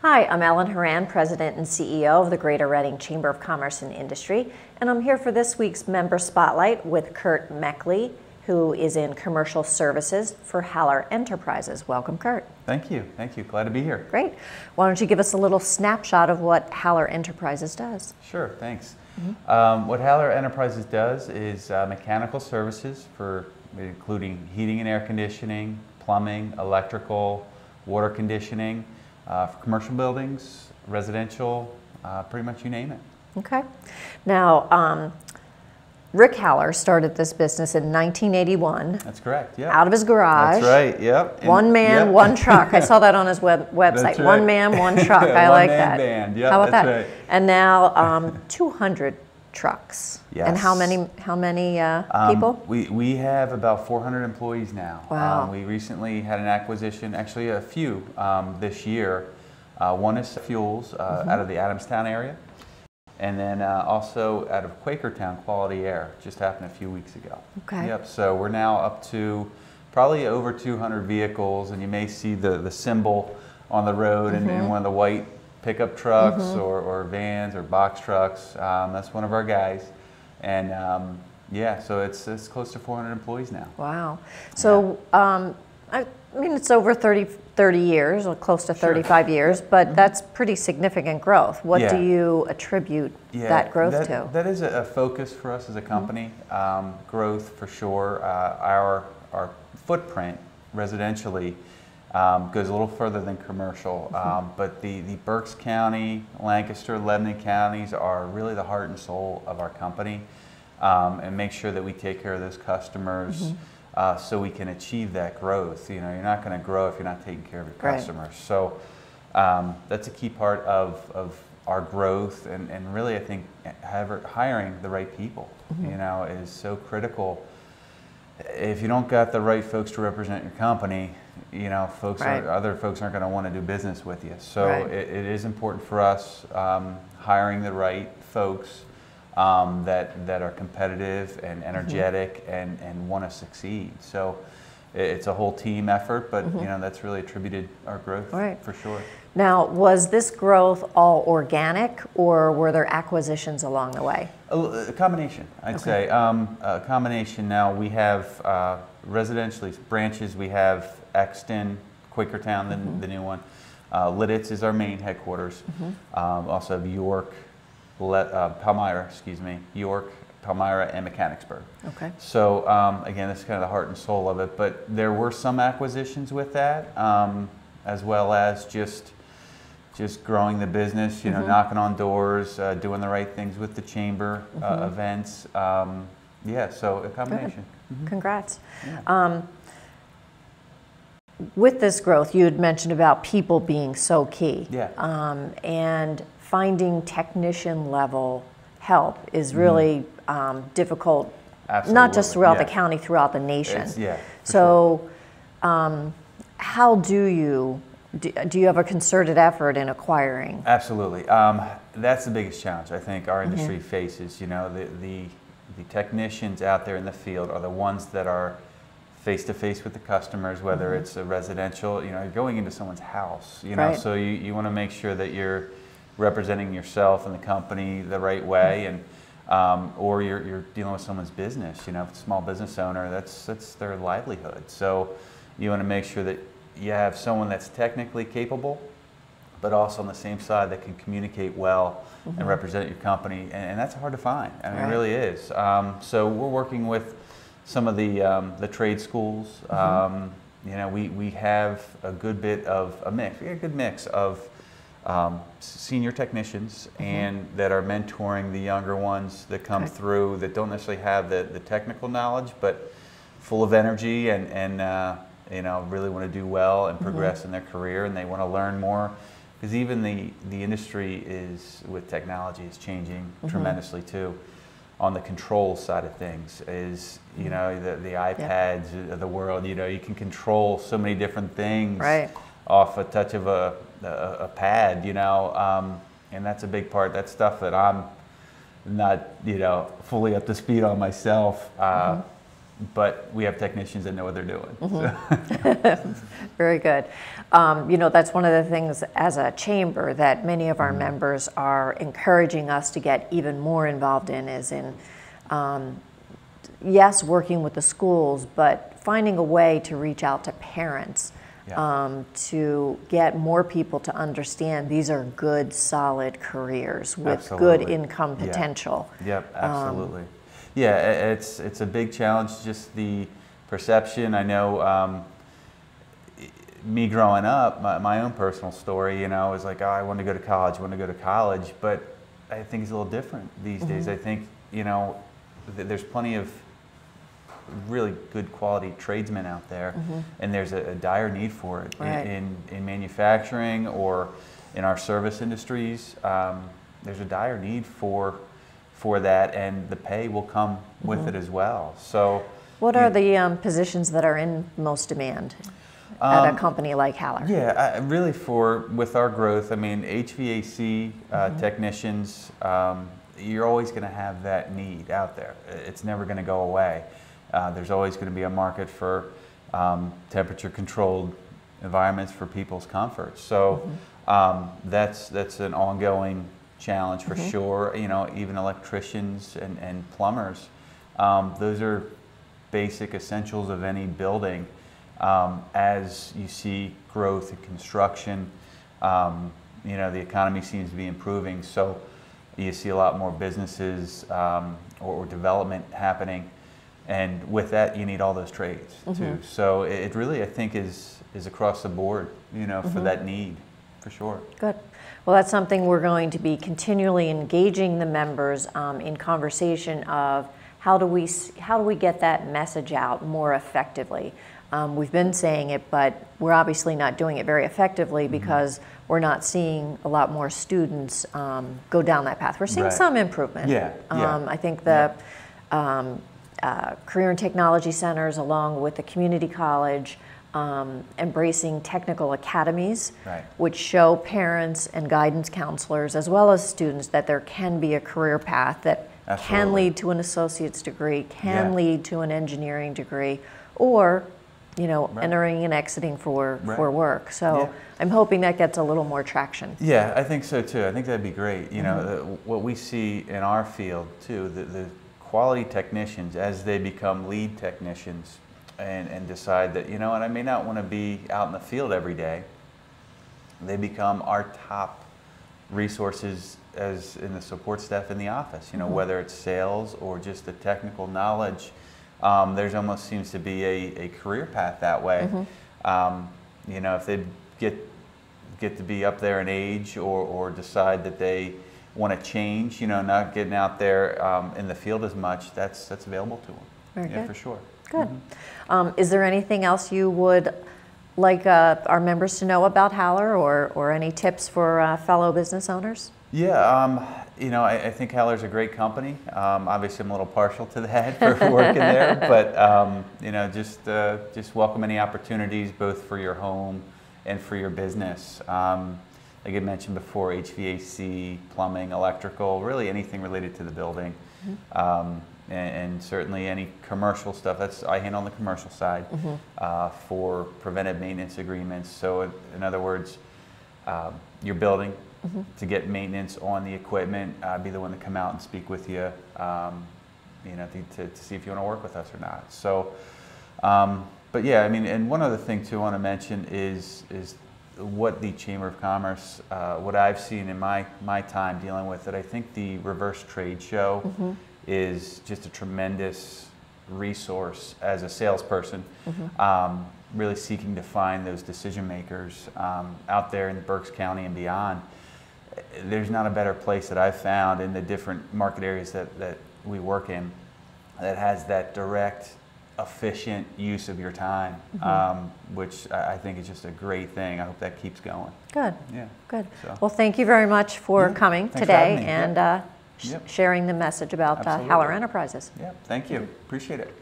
Hi, I'm Ellen Horan, President and CEO of the Greater Reading Chamber of Commerce and Industry, and I'm here for this week's Member Spotlight with Kurt Meckley, who is in Commercial Services for Haller Enterprises. Welcome, Kurt. Thank you. Thank you. Glad to be here. Great. Why don't you give us a little snapshot of what Haller Enterprises does? Sure. Thanks. What Haller Enterprises does is mechanical services for including heating and air conditioning, plumbing, electrical, water conditioning, for commercial buildings, residential, pretty much you name it. Okay. Now, Rick Haller started this business in 1981. That's correct, yeah. Out of his garage. That's right, yep. One man, one truck. I saw that on his website. That's right. One man, one truck. I like that. Band. Yep, how about that's that? Right. And now 200 trucks. Yes. And how many people? We have about 400 employees now. Wow. We recently had an acquisition, actually a few this year. One is Fuels out of the Adamstown area, and then also out of Quakertown, Quality Air, just happened a few weeks ago. Okay. Yep, so we're now up to probably over 200 vehicles, and you may see the symbol on the road in one of the white pickup trucks or vans or box trucks. That's one of our guys. And yeah, so it's close to 400 employees now. Wow. So I mean, it's over 30 years, or close to 35 years, but that's pretty significant growth. What do you attribute that growth to? That is a focus for us as a company. Growth for sure. Our footprint residentially goes a little further than commercial, but the Berks County, Lancaster, Lebanon counties are really the heart and soul of our company, and make sure that we take care of those customers so we can achieve that growth. You know, you're not going to grow if you're not taking care of your customers. So that's a key part of our growth, and really I think hiring the right people, you know, is so critical. If you don't got the right folks to represent your company, you know, other folks aren't going to want to do business with you. So it is important for us hiring the right folks that are competitive and energetic and want to succeed. So it's a whole team effort, but you know, that's really attributed our growth for sure. Now, was this growth all organic, or were there acquisitions along the way? A combination, I'd say. A combination. Now we have residential branches. We have Exton, Quakertown, the new one. Lidditz is our main headquarters. Also have York, Palmyra, York, Palmyra, and Mechanicsburg. Okay. So again, that's kind of the heart and soul of it. But there were some acquisitions with that, as well as just growing the business. You know, knocking on doors, doing the right things with the chamber events. Yeah, so a combination. Congrats. Yeah. With this growth, you had mentioned about people being so key. Yeah. And finding technician level help is really difficult. Absolutely. Not just throughout the county, throughout the nation. So how do you have a concerted effort in acquiring? Absolutely. That's the biggest challenge I think our industry faces. You know, the technicians out there in the field are the ones that are face-to-face with the customers, whether it's a residential, you know, you're going into someone's house, you know, so you want to make sure that you're representing yourself and the company the right way, and or you're dealing with someone's business. You know, if it's a small business owner, that's their livelihood. So you want to make sure that you have someone that's technically capable, but also on the same side that can communicate well and represent your company, and that's hard to find. I mean, it really is. So we're working with some of the trade schools. You know, we have a good bit of a mix. We have a good mix of senior technicians and that are mentoring the younger ones that come through that don't necessarily have the technical knowledge, but full of energy and you know, really want to do well and progress in their career, and they want to learn more, because even the industry with technology is changing tremendously too. On the control side of things, is, you know, the iPads of the world. You know, you can control so many different things off a touch of a pad. You know, and that's a big part. That's stuff that I'm not, you know, fully up to speed on myself. but we have technicians that know what they're doing. Mm-hmm. Very good. You know, that's one of the things as a chamber that many of our members are encouraging us to get even more involved in is in, yes, working with the schools, but finding a way to reach out to parents. Yeah. To get more people to understand these are good, solid careers with Absolutely. good income potential. Yeah. Yep, absolutely. Yeah, it's a big challenge, just the perception. I know me growing up, my own personal story, you know, is like, oh, I want to go to college, but I think it's a little different these days. I think, you know, there's plenty of really good quality tradesmen out there, and there's a dire need for it. Right. in manufacturing or in our service industries. There's a dire need for that, and the pay will come with it as well. So, what are the positions that are in most demand at a company like Haller? Yeah, really with our growth, I mean, HVAC technicians, you're always going to have that need out there. It's never going to go away. There's always going to be a market for temperature-controlled environments for people's comfort. So that's an ongoing challenge for sure. You know, even electricians and plumbers, those are basic essentials of any building. As you see growth in construction, you know, the economy seems to be improving. So you see a lot more businesses or development happening. And with that, you need all those trades too. So it really, I think, is across the board, you know, for that need, for sure. Good. Well, that's something we're going to be continually engaging the members in conversation of how do we get that message out more effectively. We've been saying it, but we're obviously not doing it very effectively because we're not seeing a lot more students go down that path. We're seeing some improvement. I think the career and technology centers, along with the community college, embracing technical academies, which show parents and guidance counselors as well as students that there can be a career path that can lead to an associate's degree, can lead to an engineering degree, or, you know, entering and exiting for work. So I'm hoping that gets a little more traction. Yeah, I think so too. I think that'd be great. You know, what we see in our field too, the quality technicians, as they become lead technicians and decide that, you know what, I may not want to be out in the field every day, they become our top resources as in the support staff in the office, you know, whether it's sales or just the technical knowledge. There's almost seems to be a career path that way. You know, if they get to be up there in age or decide that they want to change, you know, not getting out there in the field as much, that's available to them. Very good. For sure. Good. Is there anything else you would like our members to know about Haller, or any tips for fellow business owners? Yeah, you know, I think Haller's a great company. Obviously, I'm a little partial to that for working there, but you know, just welcome any opportunities, both for your home and for your business. Like I mentioned before, HVAC, plumbing, electrical, really anything related to the building, and certainly any commercial stuff. I handle on the commercial side for preventive maintenance agreements. So in other words, your building, to get maintenance on the equipment, be the one to come out and speak with you, you know, to see if you want to work with us or not. So, but yeah, I mean, and one other thing too I want to mention is what the Chamber of Commerce, what I've seen in my time dealing with it. I think the reverse trade show is just a tremendous resource as a salesperson, really seeking to find those decision makers out there in Berks County and beyond. There's not a better place that I've found in the different market areas that we work in that has that direct, efficient use of your time, which I think is just a great thing. I hope that keeps going. Good. Yeah. Good. So. Well, thank you very much for coming today and sharing the message about Haller Enterprises. Yeah, thank you. Appreciate it.